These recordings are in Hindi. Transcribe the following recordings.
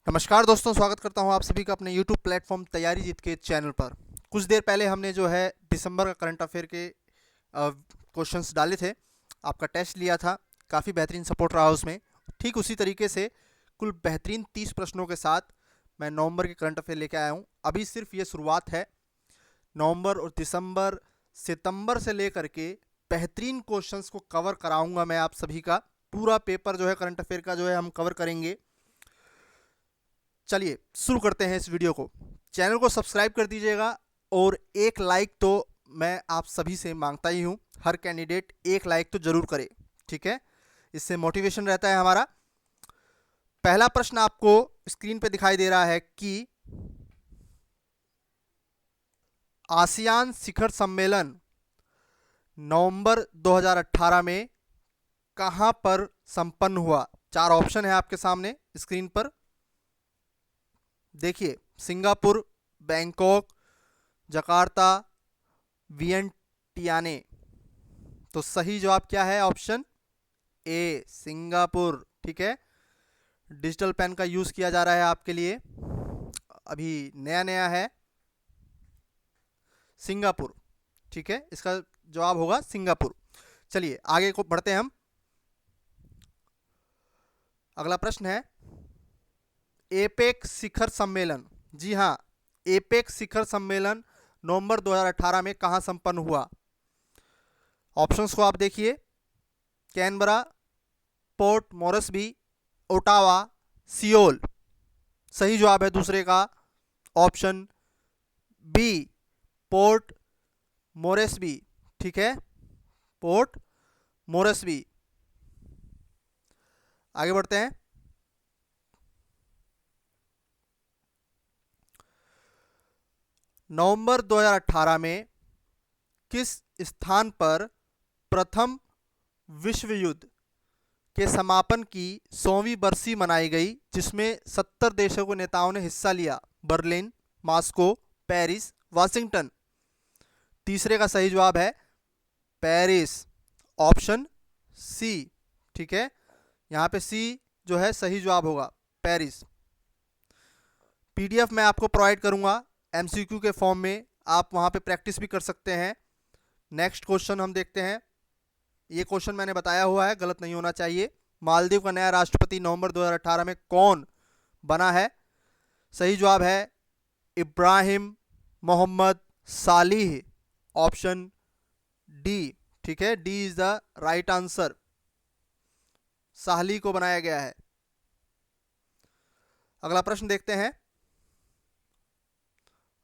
नमस्कार दोस्तों, स्वागत करता हूं आप सभी का अपने YouTube प्लेटफॉर्म तैयारी जीत के चैनल पर। कुछ देर पहले हमने जो है दिसंबर का करंट अफेयर के क्वेश्चंस डाले थे, आपका टेस्ट लिया था, काफ़ी बेहतरीन सपोर्ट रहा उसमें। ठीक उसी तरीके से कुल बेहतरीन 30 प्रश्नों के साथ मैं नवंबर के करंट अफेयर लेके आया हूं। अभी सिर्फ ये शुरुआत है। नवंबर और दिसंबर, सितंबर से लेकर के बेहतरीन क्वेश्चंस को कवर कराऊंगा मैं आप सभी का। पूरा पेपर जो है करंट अफेयर का जो है हम कवर करेंगे। चलिए शुरू करते हैं इस वीडियो को। चैनल को सब्सक्राइब कर दीजिएगा और एक लाइक तो मैं आप सभी से मांगता ही हूँ। हर कैंडिडेट एक लाइक तो जरूर करे, ठीक है? इससे मोटिवेशन रहता है हमारा। पहला प्रश्न आपको स्क्रीन पे दिखाई दे रहा है कि आसियान शिखर सम्मेलन नवंबर 2018 में कहां पर संपन्न हुआ? चार ऑप्शन है आपके सामने स्क्रीन पर, देखिए। Singapore, Bangkok, Jakarta, Vientiane. तो सही जवाब क्या है? Option A, Singapore. ठीक है, डिजिटल पेन का यूज किया जा रहा है आपके लिए, अभी नया नया है। सिंगापुर, ठीक है, इसका जवाब होगा सिंगापुर। चलिए आगे को बढ़ते हैं हम। अगला प्रश्न है एपेक शिखर सम्मेलन। जी हाँ, एपेक शिखर सम्मेलन नवंबर 2018 में कहां संपन्न हुआ? ऑप्शंस को आप देखिए। Canberra, port Moresby, Ottawa, Seoul. सही जवाब है दूसरे का, ऑप्शन बी, पोर्ट मोरेस्बी। ठीक है, पोर्ट मोरेस्बी। आगे बढ़ते हैं। नवंबर 2018 में किस स्थान पर प्रथम विश्व युद्ध के समापन की 100वीं बरसी मनाई गई, जिसमें 70 देशों के नेताओं ने हिस्सा लिया? Berlin, Moscow, Paris, Washington. तीसरे का सही जवाब है पेरिस, ऑप्शन सी। ठीक है, यहाँ पे सी जो है सही जवाब होगा, पेरिस। पीडीएफ मैं आपको प्रोवाइड करूंगा एमसीक्यू के फॉर्म में, आप वहाँ पे प्रैक्टिस भी कर सकते हैं। नेक्स्ट क्वेश्चन हम देखते हैं। ये क्वेश्चन मैंने बताया हुआ है, गलत नहीं होना चाहिए। मालदीव का नया राष्ट्रपति नवंबर 2018 में कौन बना है? सही जवाब है इब्राहिम मोहम्मद सालिह, ऑप्शन डी। ठीक है, D is the right answer. Sahli को बनाया गया है। अगला प्रश्न देखते हैं।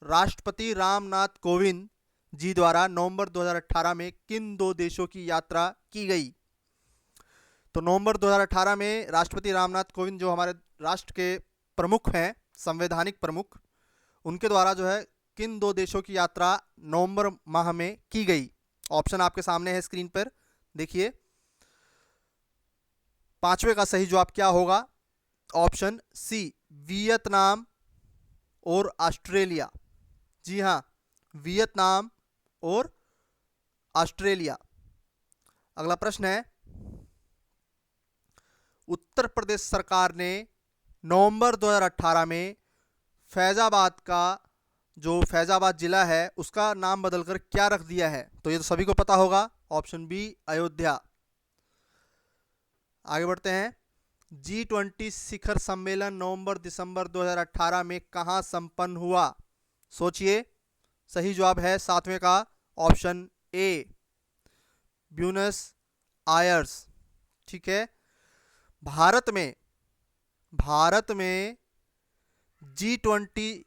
राष्ट्रपति रामनाथ कोविंद जी द्वारा नवंबर 2018 में किन दो देशों की यात्रा की गई? तो नवंबर 2018 में राष्ट्रपति रामनाथ कोविंद जो हमारे राष्ट्र के प्रमुख हैं, संवैधानिक प्रमुख, उनके द्वारा जो है किन दो देशों की यात्रा नवंबर माह में की गई? ऑप्शन आपके सामने है स्क्रीन पर, देखिए। पांचवे का सही जवाब क्या होगा? ऑप्शन सी, वियतनाम और ऑस्ट्रेलिया। जी हाँ, वियतनाम और ऑस्ट्रेलिया। अगला प्रश्न है उत्तर प्रदेश सरकार ने नवंबर 2018 में फैजाबाद का जो फैजाबाद जिला है उसका नाम बदलकर क्या रख दिया है? तो ये तो सभी को पता होगा, ऑप्शन बी, अयोध्या। आगे बढ़ते हैं। G20 शिखर सम्मेलन नवंबर दिसंबर 2018 में कहां संपन्न हुआ? सोचिए। सही जवाब है सातवें का, ऑप्शन ए, ब्यूनस आयर्स। ठीक है, भारत में G20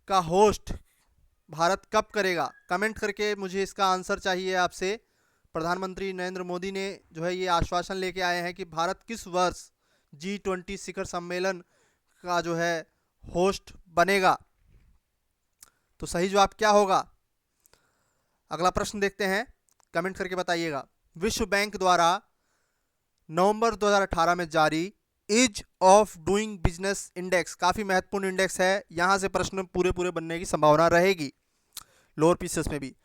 का होस्ट भारत कब करेगा? कमेंट करके मुझे इसका आंसर चाहिए आपसे। प्रधानमंत्री नरेंद्र मोदी ने जो है ये आश्वासन लेके आए हैं कि भारत किस वर्ष G20 शिखर सम्मेलन का जो है होस्ट बनेगा। तो सही जवाब क्या होगा? अगला प्रश्न देखते हैं, कमेंट करके बताइएगा। विश्व बैंक द्वारा नवंबर 2018 में जारी ease of doing business index, काफी महत्वपूर्ण इंडेक्स है, यहां से प्रश्न पूरे बनने की संभावना रहेगी, लोअर पीसेस में भी।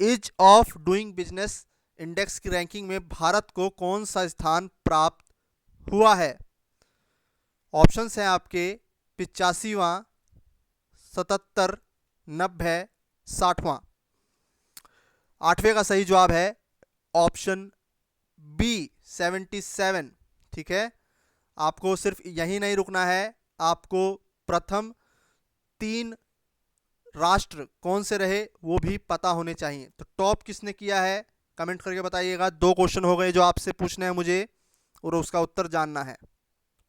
Ease of doing business index की रैंकिंग में भारत को कौन सा स्थान प्राप्त हुआ है? ऑप्शंस हैं आपके 85वां, 77, 90, 60वां। 8वें का सही जवाब है ऑप्शन बी 77। ठीक है, आपको सिर्फ यही नहीं रुकना है, आपको प्रथम 3 राष्ट्र कौन से रहे वो भी पता होने चाहिए। तो टॉप किसने किया है कमेंट करके बताइएगा। 2 क्वेश्चन हो गए जो आपसे पूछने हैं मुझे और उसका उत्तर जानना है।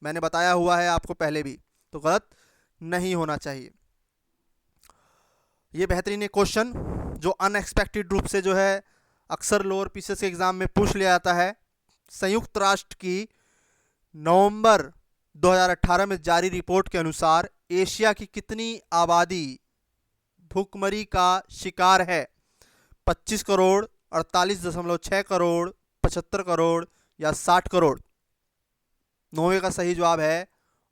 मैंने बताया हुआ है आपको पहले भी, तो गलत नहीं होना चाहिए। ये बेहतरीन एक क्वेश्चन जो अनएक्सपेक्टेड रूप से जो है अक्सर लोअर पीसीएस के एग्जाम में पूछ लिया जाता है। संयुक्त राष्ट्र की नवंबर 2018 में जारी रिपोर्ट के अनुसार एशिया की कितनी आबादी भूखमरी का शिकार है? 25 करोड़, 48.6 करोड़, 75 करोड़ या 60 करोड़? 9वें का सही जवाब है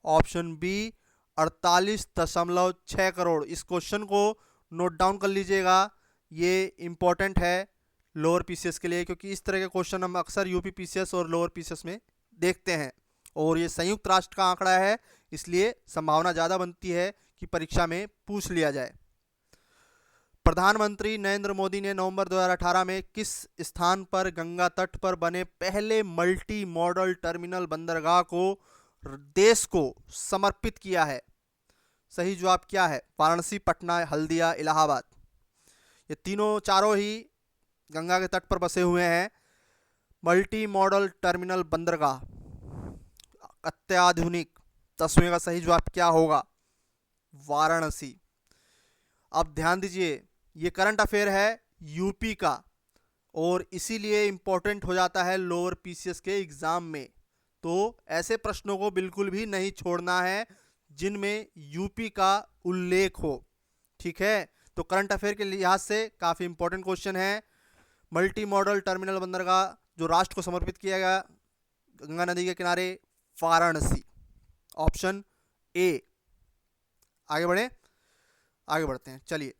ऑप्शन बी 48.6 करोड़। इस क्वेश्चन को नोट डाउन कर लीजिएगा, ये इंपॉर्टेंट है लोअर पीसीएस के लिए, क्योंकि इस तरह के क्वेश्चन हम अक्सर यूपी पीसीएस और लोअर पीसीएस में देखते हैं और ये संयुक्त राष्ट्र का आंकड़ा है, इसलिए संभावना ज़्यादा बनती है कि परीक्षा में पूछ लिया जाए। प्रधानमंत्री नरेंद्र मोदी ने नवंबर 2018 में किस स्थान पर गंगा तट पर बने पहले मल्टी मॉडल टर्मिनल बंदरगाह को देश को समर्पित किया है? सही जवाब क्या है? वाराणसी, पटना, हल्दिया, इलाहाबाद। ये चारों ही गंगा के तट पर बसे हुए हैं। मल्टी मॉडल टर्मिनल बंदरगाह अत्याधुनिक। 10वें का सही जवाब क्या होगा? वाराणसी। अब ध्यान दीजिए, ये करंट अफेयर है यूपी का और इसीलिए इंपॉर्टेंट हो जाता है लोअर पीसीएस के एग्जाम में। तो ऐसे प्रश्नों को बिल्कुल भी नहीं छोड़ना है जिनमें यूपी का उल्लेख हो। ठीक है, तो करंट अफेयर के लिहाज से काफ़ी इंपॉर्टेंट क्वेश्चन है। मल्टी मॉडल टर्मिनल बंदरगाह जो राष्ट्र को समर्पित किया गया गंगा नदी के किनारे, वाराणसी। Option A. आगे बढ़ते हैं। चलिए,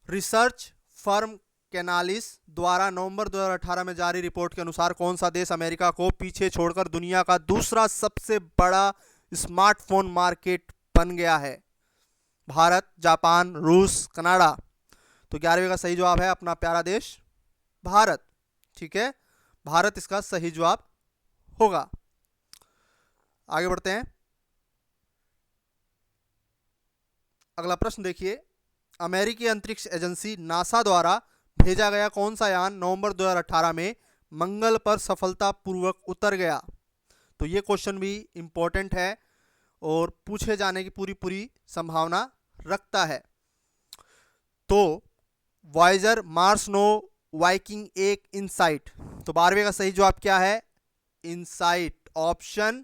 रिसर्च फर्म कैनालिस द्वारा नवंबर 2018 में जारी रिपोर्ट के अनुसार कौन सा देश अमेरिका को पीछे छोड़कर दुनिया का दूसरा सबसे बड़ा स्मार्टफोन मार्केट बन गया है? भारत, जापान, रूस, कनाडा? तो 11वें का सही जवाब है अपना प्यारा देश भारत। ठीक है, भारत इसका सही जवाब होगा। आगे बढ़ते हैं। अगला प्रश्न देखिए, अमेरिकी अंतरिक्ष एजेंसी नासा द्वारा भेजा गया कौन सा यान नवंबर 2018 में मंगल पर सफलतापूर्वक उतर गया? तो ये क्वेश्चन भी इंपॉर्टेंट है और पूछे जाने की पूरी संभावना रखता है। तो Voyager, Mars no, Viking 1, Insight. तो 12वें का सही जवाब क्या है? इनसाइट। Option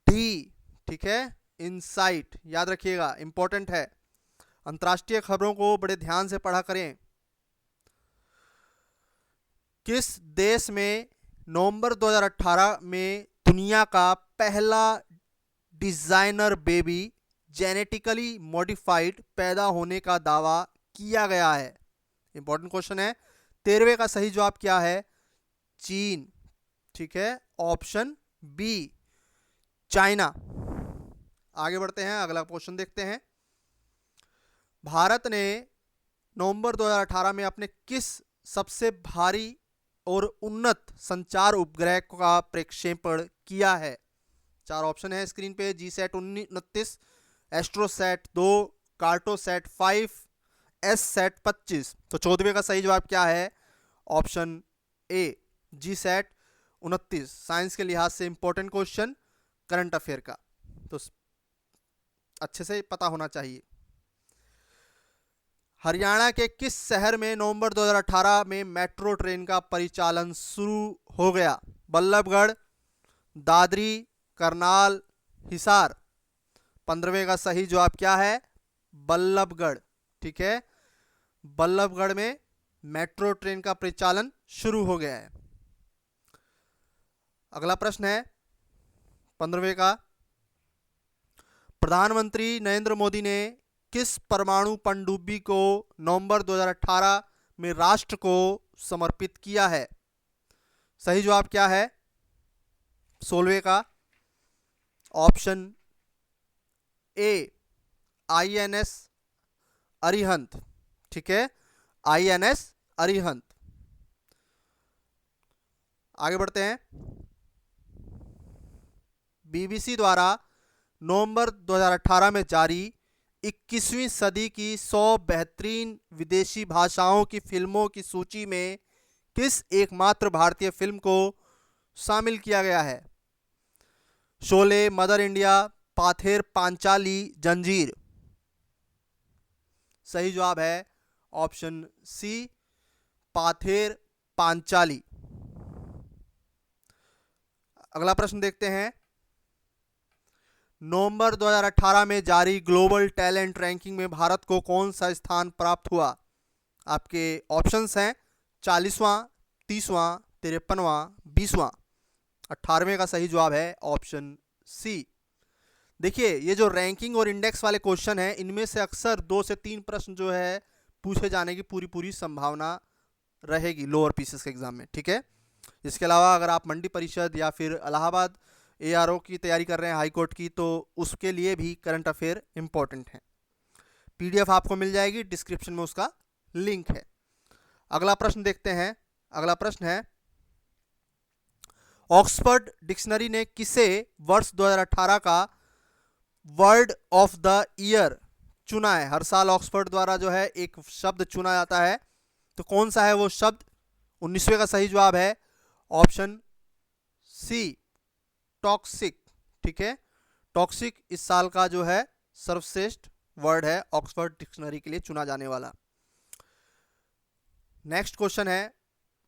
D. ठीक है, इनसाइट याद रखिएगा, इंपॉर्टेंट है। अंतर्राष्ट्रीय खबरों को बड़े ध्यान से पढ़ा करें। किस देश में नवंबर 2018 में दुनिया का पहला डिजाइनर बेबी जेनेटिकली मॉडिफाइड पैदा होने का दावा किया गया है? इंपॉर्टेंट क्वेश्चन है। 13वें का सही जवाब क्या है? चीन। ठीक है, ऑप्शन बी, चाइना। आगे बढ़ते हैं, अगला क्वेश्चन देखते हैं। भारत ने नवंबर 2018 में अपने किस सबसे भारी और उन्नत संचार उपग्रह का प्रक्षेपण किया है? 4 ऑप्शन है स्क्रीन पे। जीसैट 29, एस्ट्रोसैट 2, कार्टोसैट 5, एससैट 25। तो 14वें का सही जवाब क्या है? ऑप्शन ए, जीसैट 29। साइंस के लिहाज से इंपॉर्टेंट क्वेश्चन, करंट अफेयर का, तो अच्छे से पता होना चाहिए। हरियाणा के किस शहर में नवंबर 2018 में मेट्रो ट्रेन का परिचालन शुरू हो गया? बल्लभगढ़, दादरी, करनाल, हिसार? 15वें का सही जवाब क्या है? बल्लभगढ़। ठीक है, बल्लभगढ़ में मेट्रो ट्रेन का परिचालन शुरू हो गया है। अगला प्रश्न है 15वें का, प्रधानमंत्री नरेंद्र मोदी ने किस परमाणु पनडुब्बी को नवंबर 2018 में राष्ट्र को समर्पित किया है? सही जवाब क्या है? 16वें का, ऑप्शन ए INS अरिहंत, ठीक है, INS अरिहंत। आगे बढ़ते हैं। BBC द्वारा नवंबर 2018 में जारी 21वीं सदी की 100 बेहतरीन विदेशी भाषाओं की फिल्मों की सूची में किस एकमात्र भारतीय फिल्म को शामिल किया गया है? शोले, मदर इंडिया, पाथेर, पांचाली, जंजीर। सही जवाब है ऑप्शन सी, पाथेर पांचाली। अगला प्रश्न देखते हैं। नवंबर 2018 में जारी ग्लोबल टैलेंट रैंकिंग में भारत को कौन सा स्थान प्राप्त हुआ? आपके ऑप्शंस हैं 40वां, 30वां, 53वां, 20वां। 18वें का सही जवाब है ऑप्शन सी। देखिए, ये जो रैंकिंग और इंडेक्स वाले क्वेश्चन हैं, इनमें से अक्सर 2 से 3 प्रश्न जो है पूछे जाने की पूरी संभावना रहेगी लोअर पीसीएस के एग्जाम में, ठीक है। इसके अलावा अगर आप मंडी परिषद या फिर इलाहाबाद ARO की तैयारी कर रहे हैं हाई कोर्ट की, तो उसके लिए भी करंट अफेयर इंपॉर्टेंट है। PDF आपको मिल जाएगी, डिस्क्रिप्शन में उसका लिंक है। अगला प्रश्न देखते हैं। अगला प्रश्न है, ऑक्सफोर्ड डिक्शनरी ने किसे वर्ष 2018 का वर्ड ऑफ द ईयर चुना है? हर साल ऑक्सफोर्ड द्वारा जो है एक शब्द चुना जाता है, तो कौन सा है वो शब्द? 19वें का सही जवाब है ऑप्शन सी, टॉक्सिक, ठीक है। टॉक्सिक इस साल का जो है सर्वश्रेष्ठ वर्ड है ऑक्सफोर्ड डिक्शनरी के लिए चुना जाने वाला। नेक्स्ट क्वेश्चन है,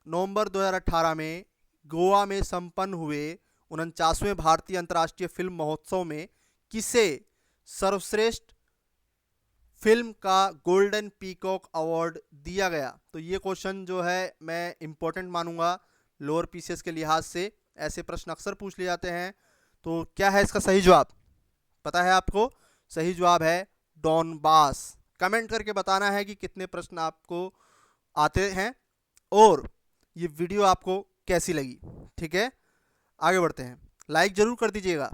नवंबर 2018 में गोवा में संपन्न हुए 49वें भारतीय अंतर्राष्ट्रीय फिल्म महोत्सव में किसे सर्वश्रेष्ठ फिल्म का गोल्डन पीकॉक अवार्ड दिया गया? तो ये क्वेश्चन जो है मैं इंपॉर्टेंट मानूंगा लोअर पीसीएस के लिहाज से। ऐसे प्रश्न अक्सर पूछ लिए जाते हैं। तो क्या है इसका सही जवाब? पता है आपको? सही जवाब है डॉनबास। कमेंट करके बताना है कि कितने प्रश्न आपको आते हैं और ये वीडियो आपको कैसी लगी, ठीक है। आगे बढ़ते हैं, लाइक जरूर कर दीजिएगा।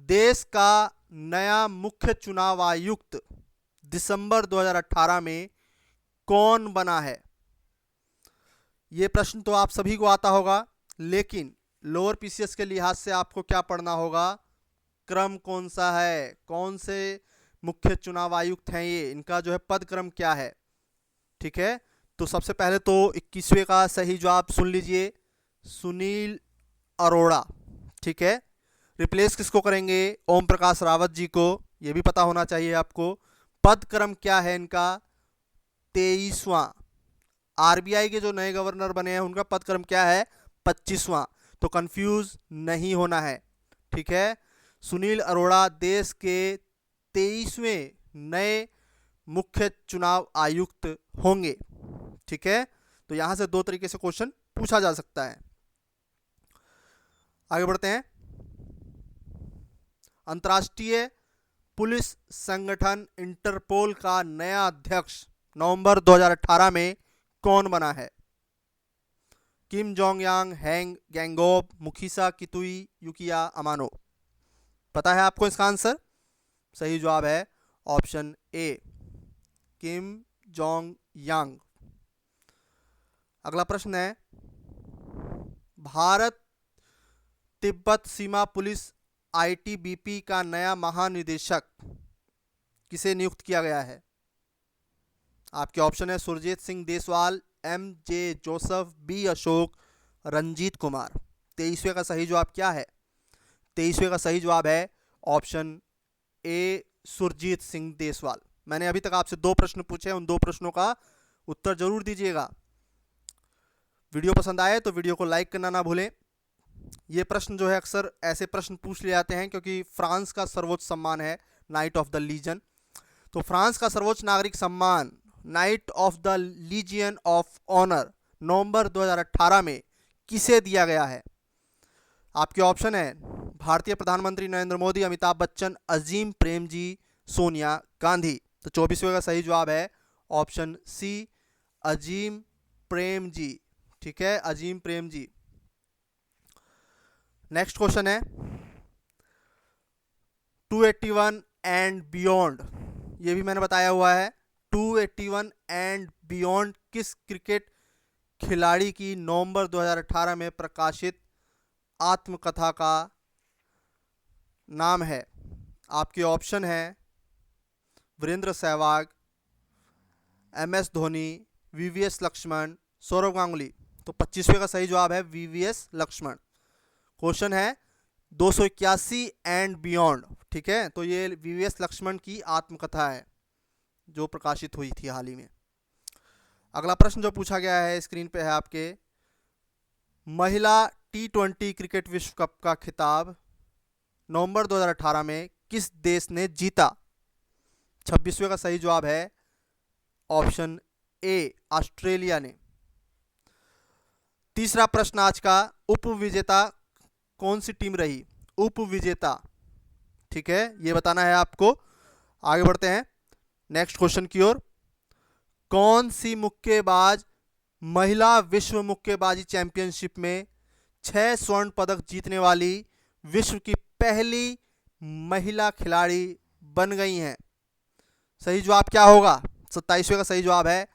देश का नया मुख्य चुनाव आयुक्त दिसंबर 2018 में कौन बना है? ये प्रश्न तो आप सभी को आता होगा, लेकिन लोअर पीसीएस के लिहाज से आपको क्या पढ़ना होगा? क्रम कौन सा है, कौन से मुख्य चुनाव आयुक्त हैं ये, इनका जो है पद क्रम क्या है, ठीक है। तो सबसे पहले तो 21वें का सही जवाब सुन लीजिए, सुनील अरोड़ा, ठीक है। रिप्लेस किसको करेंगे? ओम प्रकाश रावत जी को, ये भी पता होना चाहिए आपको। पद क्रम क्या है इनका? 23वां। RBI के जो नए गवर्नर बने हैं उनका पद क्रम क्या है? 25वां। तो कंफ्यूज नहीं होना है, ठीक है। सुनील अरोड़ा देश के 23वें नए मुख्य चुनाव आयुक्त होंगे, ठीक है। तो यहां से 2 तरीके से क्वेश्चन पूछा जा सकता है। आगे बढ़ते हैं। अंतर्राष्ट्रीय पुलिस संगठन इंटरपोल का नया अध्यक्ष नवंबर 2018 में कौन बना है? किम जोंग यांग, हैंग गैंगोब, मुखिसा कितुई, युकिया अमानो। पता है आपको इसका आंसर? सही जवाब है ऑप्शन ए, किम जोंग यांग। अगला प्रश्न है, भारत तिब्बत सीमा पुलिस ITBP का नया महानिदेशक किसे नियुक्त किया गया है? आपके ऑप्शन है सुरजीत सिंह देसवाल, MJ जोसेफ, B अशोक, रंजीत कुमार। 23वें का सही जवाब क्या है? 23वें का सही जवाब है ऑप्शन ए, सुरजीत सिंह देसवाल। मैंने अभी तक आपसे 2 प्रश्न पूछे, उन 2 प्रश्नों का उत्तर जरूर दीजिएगा। वीडियो पसंद आए तो वीडियो को लाइक करना ना भूलें। ये प्रश्न जो है अक्सर ऐसे प्रश्न पूछ लिए जाते हैं क्योंकि फ्रांस का सर्वोच्च सम्मान है नाइट ऑफ द लीजन। तो फ्रांस का सर्वोच्च नागरिक सम्मान knight of the legion of honour नवंबर 2018 में किसे दिया गया है? आपके ऑप्शन है भारतीय प्रधानमंत्री नरेंद्र मोदी, अमिताभ बच्चन, अजीम प्रेमजी, सोनिया गांधी। तो 24वें का सही जवाब है ऑप्शन सी, अजीम प्रेमजी, ठीक है, अजीम प्रेमजी। नेक्स्ट क्वेश्चन है, 281 एंड बियॉन्ड, ये भी मैंने बताया हुआ है। 281 एंड बियॉन्ड किस क्रिकेट खिलाड़ी की नवंबर 2018 में प्रकाशित आत्मकथा का नाम है? आपके ऑप्शन है वीरेंद्र सहवाग, MS धोनी, VVS लक्ष्मण, सौरव गांगुली। तो 25वें का सही जवाब है VVS लक्ष्मण। क्वेश्चन है 281 एंड बियॉन्ड, ठीक है, तो ये VVS लक्ष्मण की आत्मकथा है जो प्रकाशित हुई थी हाल ही में। अगला प्रश्न जो पूछा गया है स्क्रीन पे है आपके, महिला T20 क्रिकेट विश्व कप का खिताब नवंबर 2018 में किस देश ने जीता? 26वें का सही जवाब है ऑप्शन ए, ऑस्ट्रेलिया ने। तीसरा प्रश्न आज का, उपविजेता कौन सी टीम रही? उपविजेता, ठीक है, ये बताना है आपको। आगे बढ़ते हैं नेक्स्ट क्वेश्चन की ओर। कौन सी मुक्केबाज महिला विश्व मुक्केबाजी चैंपियनशिप में 6 स्वर्ण पदक जीतने वाली विश्व की पहली महिला खिलाड़ी बन गई हैं? सही जवाब क्या होगा? 27वें का सही जवाब है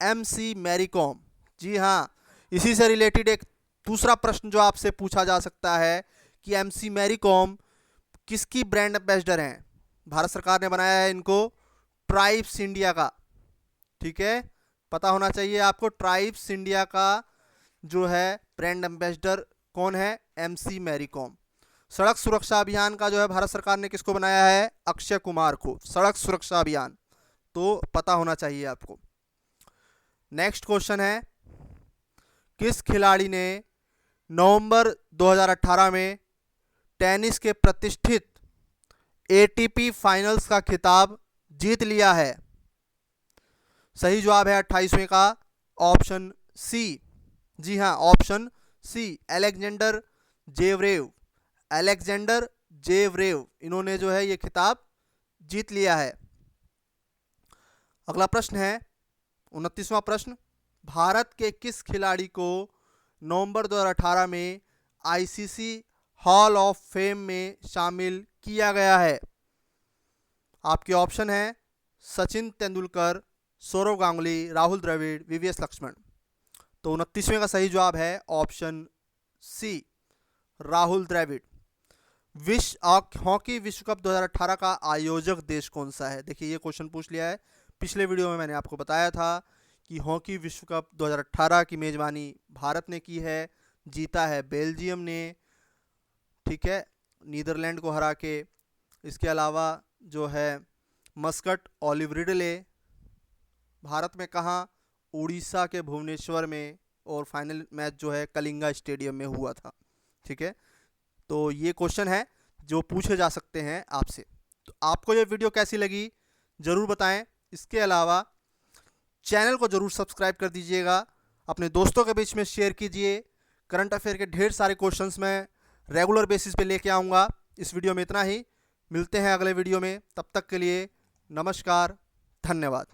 MC मैरी कॉम। जी हाँ, इसी से रिलेटेड एक दूसरा प्रश्न जो आपसे पूछा जा सकता है कि MC मैरी कॉम किसकी ब्रांड एम्बेसडर हैं? भारत सरकार ने बनाया है इनको ट्राइब्स इंडिया का, ठीक है, पता होना चाहिए आपको। ट्राइब्स इंडिया का जो है ब्रांड एम्बेसडर कौन है? MC Mary Kom. सड़क सुरक्षा अभियान का जो है भारत सरकार ने किसको बनाया है? अक्षय कुमार को, सड़क सुरक्षा अभियान, तो पता होना चाहिए आपको। नेक्स्ट क्वेश्चन है, किस खिलाड़ी ने नवंबर 2018 में टेनिस के प्रतिष्ठित ATP फाइनल्स का खिताब जीत लिया है? सही जवाब है 28वें का ऑप्शन सी। जी हाँ, option C, Alexander Zverev. Alexander Zverev, इन्होंने जो है ये खिताब जीत लिया है। अगला प्रश्न है 29वां प्रश्न, भारत के किस खिलाड़ी को नवंबर 2018 में ICC हॉल ऑफ फेम में शामिल किया गया है? आपके ऑप्शन है सचिन तेंदुलकर, सौरव गांगुली, राहुल द्रविड़, VVS लक्ष्मण। तो 29वें का सही जवाब है option C, Rahul Dravid. Hockey विश्व कप 2018 का आयोजक देश कौन सा है? देखिए ये क्वेश्चन पूछ लिया है। पिछले वीडियो में मैंने आपको बताया था कि हॉकी विश्व कप 2018 की मेजबानी भारत ने की है, जीता है बेल्जियम ने, ठीक है, नीदरलैंड को हरा के। इसके अलावा जो है मस्कट ऑलिव रिडले, भारत में कहाँ? उड़ीसा के भुवनेश्वर में, और फाइनल मैच जो है कलिंगा स्टेडियम में हुआ था, ठीक है। तो ये क्वेश्चन है जो पूछे जा सकते हैं आपसे। तो आपको ये वीडियो कैसी लगी ज़रूर बताएं। इसके अलावा चैनल को ज़रूर सब्सक्राइब कर दीजिएगा, अपने दोस्तों के बीच में शेयर कीजिए। करंट अफेयर के ढेर सारे क्वेश्चंस मैं रेगुलर बेसिस पे लेके आऊँगा। इस वीडियो में इतना ही, मिलते हैं अगले वीडियो में, तब तक के लिए नमस्कार, धन्यवाद।